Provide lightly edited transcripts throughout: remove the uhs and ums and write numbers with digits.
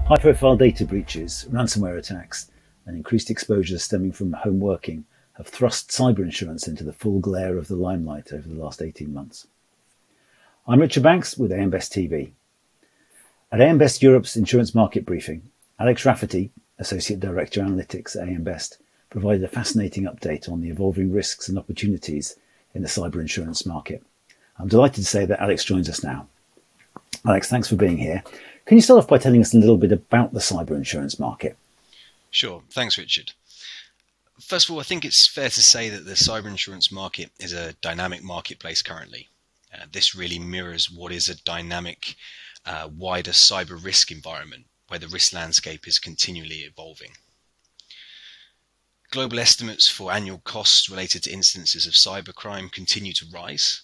High-profile data breaches, ransomware attacks, and increased exposure stemming from home working have thrust cyber insurance into the full glare of the limelight over the last 18 months. I'm Richard Banks with AM Best TV. At AM Best Europe's insurance market briefing, Alex Rafferty, Associate Director Analytics at AM Best, provided a fascinating update on the evolving risks and opportunities in the cyber insurance market. I'm delighted to say that Alex joins us now. Alex, thanks for being here. Can you start off by telling us a little bit about the cyber insurance market? Sure. Thanks, Richard. First of all, I think it's fair to say that the cyber insurance market is a dynamic marketplace currently. This really mirrors what is a dynamic, wider cyber risk environment where the risk landscape is continually evolving. Global estimates for annual costs related to instances of cybercrime continue to rise,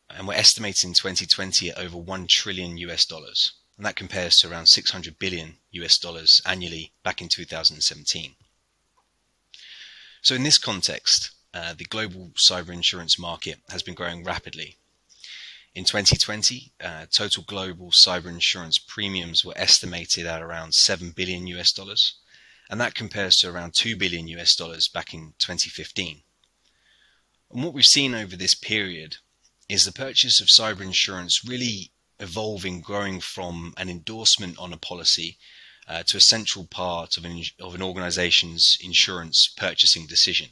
and we're estimating in 2020 at over $1 trillion US, and that compares to around $600 billion US annually back in 2017. So in this context, the global cyber insurance market has been growing rapidly. In 2020, total global cyber insurance premiums were estimated at around $7 billion US, and that compares to around $2 billion US back in 2015. And what we've seen over this period is the purchase of cyber insurance really evolving, growing from an endorsement on a policy to a central part of an organization's insurance purchasing decision.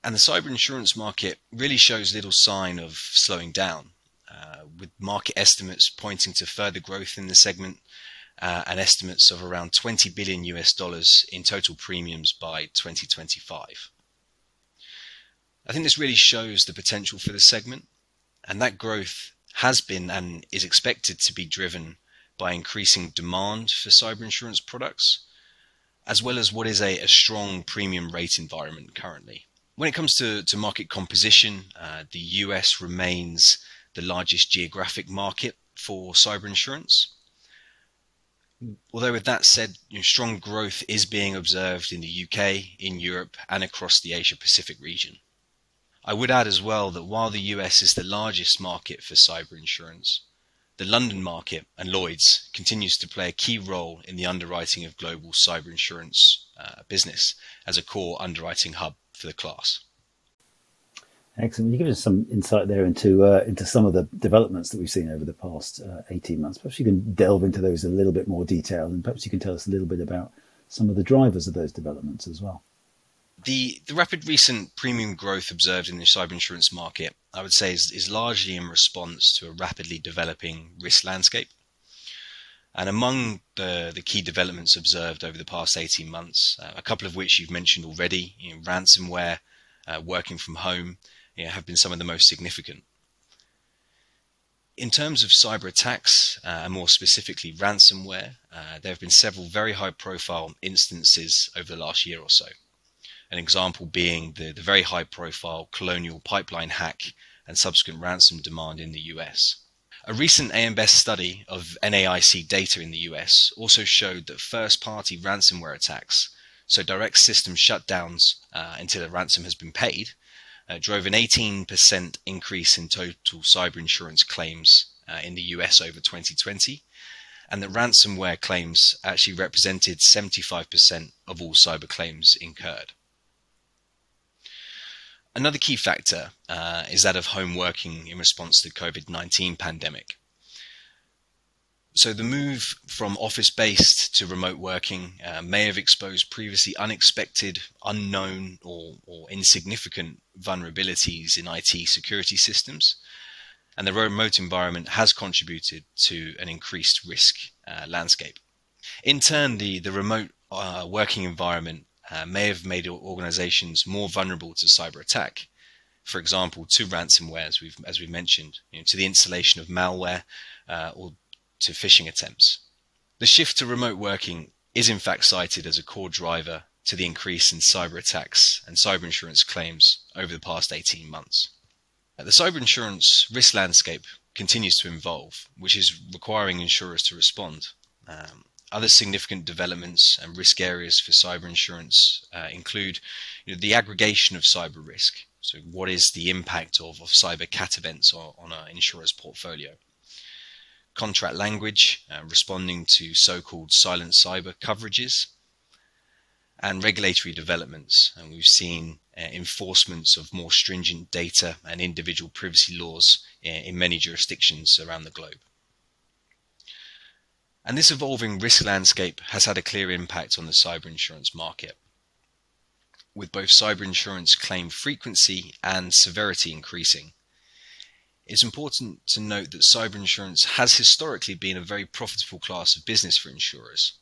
And the cyber insurance market really shows little sign of slowing down, with market estimates pointing to further growth in the segment and estimates of around $20 billion US in total premiums by 2025. I think this really shows the potential for the segment, and that growth has been and is expected to be driven by increasing demand for cyber insurance products, as well as what is a strong premium rate environment currently. When it comes to market composition, the US remains the largest geographic market for cyber insurance. Although with that said, strong growth is being observed in the UK, in Europe, and across the Asia-Pacific region. I would add as well that while the US is the largest market for cyber insurance, the London market and Lloyd's continues to play a key role in the underwriting of global cyber insurance business as a core underwriting hub for the class. Excellent. You give us some insight there into some of the developments that we've seen over the past 18 months. Perhaps you can delve into those in a little bit more detail, and perhaps you can tell us a little bit about some of the drivers of those developments as well. The rapid recent premium growth observed in the cyber insurance market, I would say, is largely in response to a rapidly developing risk landscape. And among the key developments observed over the past 18 months, a couple of which you've mentioned already, ransomware, working from home, have been some of the most significant. In terms of cyber attacks, and more specifically ransomware, there have been several very high-profile instances over the last year or so. An example being the very high-profile Colonial Pipeline hack and subsequent ransom demand in the US. A recent AM Best study of NAIC data in the US also showed that first-party ransomware attacks, so direct system shutdowns until a ransom has been paid, drove an 18% increase in total cyber insurance claims in the US over 2020, and that ransomware claims actually represented 75% of all cyber claims incurred. Another key factor is that of home working in response to the COVID-19 pandemic. So the move from office-based to remote working may have exposed previously unexpected, unknown, or insignificant vulnerabilities in IT security systems, and the remote environment has contributed to an increased risk landscape. In turn, the remote working environment may have made organizations more vulnerable to cyber attack. For example, to ransomware, as we mentioned, to the installation of malware or to phishing attempts. The shift to remote working is in fact cited as a core driver to the increase in cyber attacks and cyber insurance claims over the past 18 months. The cyber insurance risk landscape continues to evolve, which is requiring insurers to respond. Other significant developments and risk areas for cyber insurance include the aggregation of cyber risk. So what is the impact of cyber cat events on an insurer's portfolio? contract language, responding to so-called silent cyber coverages, and regulatory developments. And we've seen enforcements of more stringent data and individual privacy laws in many jurisdictions around the globe. And this evolving risk landscape has had a clear impact on the cyber insurance market, with both cyber insurance claim frequency and severity increasing. It's important to note that cyber insurance has historically been a very profitable class of business for insurers.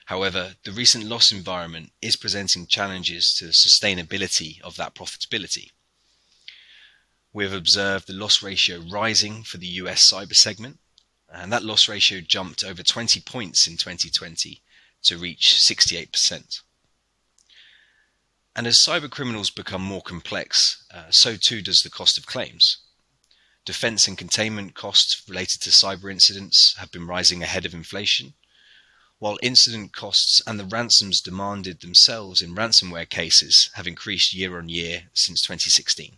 However, the recent loss environment is presenting challenges to the sustainability of that profitability. We have observed the loss ratio rising for the US cyber segment, and that loss ratio jumped over 20 points in 2020 to reach 68%. And as cyber criminals become more complex, so too does the cost of claims. Defense and containment costs related to cyber incidents have been rising ahead of inflation, while incident costs and the ransoms demanded themselves in ransomware cases have increased year on year since 2016.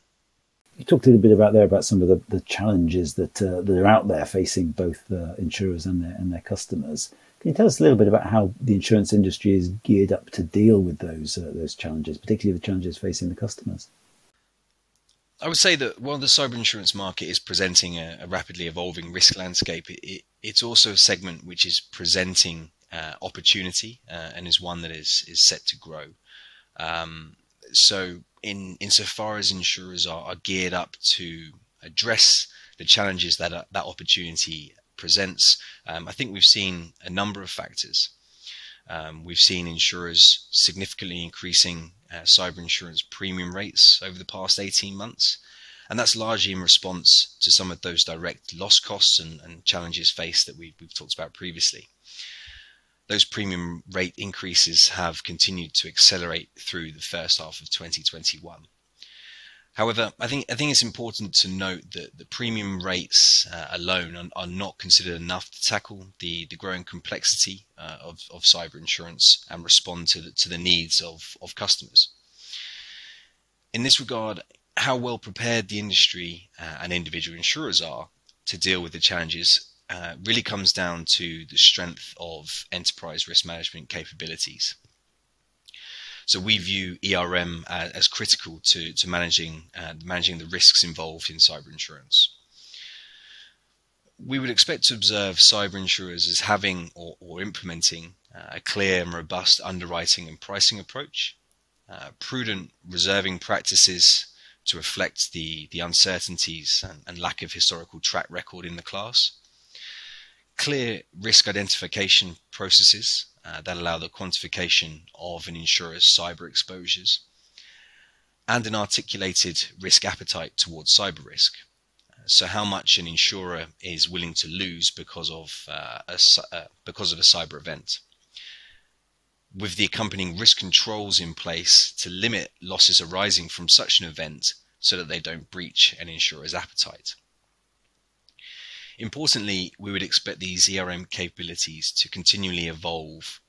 You talked a little bit about some of the challenges that are out there facing both insurers and their customers. Can you tell us a little bit about how the insurance industry is geared up to deal with those challenges, particularly the challenges facing the customers? I would say that while the cyber insurance market is presenting a rapidly evolving risk landscape, it's also a segment which is presenting opportunity and is one that is set to grow. So insofar as insurers are geared up to address the challenges that opportunity presents, I think we've seen a number of factors. We've seen insurers significantly increasing cyber insurance premium rates over the past 18 months. And that's largely in response to some of those direct loss costs and challenges faced that we've talked about previously. Those premium rate increases have continued to accelerate through the first half of 2021. However, I think it's important to note that the premium rates alone are not considered enough to tackle the growing complexity of cyber insurance and respond to the needs of customers. In this regard, how well prepared the industry and individual insurers are to deal with the challenges really comes down to the strength of enterprise risk management capabilities. So we view ERM as critical to managing the risks involved in cyber insurance. We would expect to observe cyber insurers as having or implementing a clear and robust underwriting and pricing approach, prudent reserving practices to reflect the uncertainties and lack of historical track record in the class, clear risk identification processes that allow the quantification of an insurer's cyber exposures, and an articulated risk appetite towards cyber risk. So how much an insurer is willing to lose because of a cyber event, with the accompanying risk controls in place to limit losses arising from such an event so that they don't breach an insurer's appetite. Importantly, we would expect these ERM capabilities to continually evolve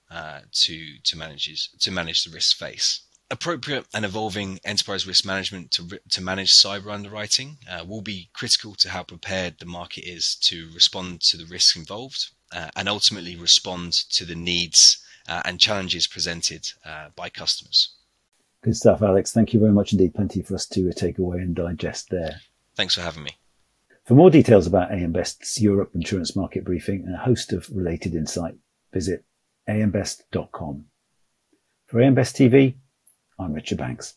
to manage the risk faced. Appropriate and evolving enterprise risk management to manage cyber underwriting will be critical to how prepared the market is to respond to the risks involved and ultimately respond to the needs and challenges presented by customers. Good stuff, Alex. Thank you very much indeed. Plenty for us to take away and digest there. Thanks for having me. For more details about AM Best's Europe insurance market briefing and a host of related insight, visit ambest.com. For AM Best TV, I'm Richard Banks.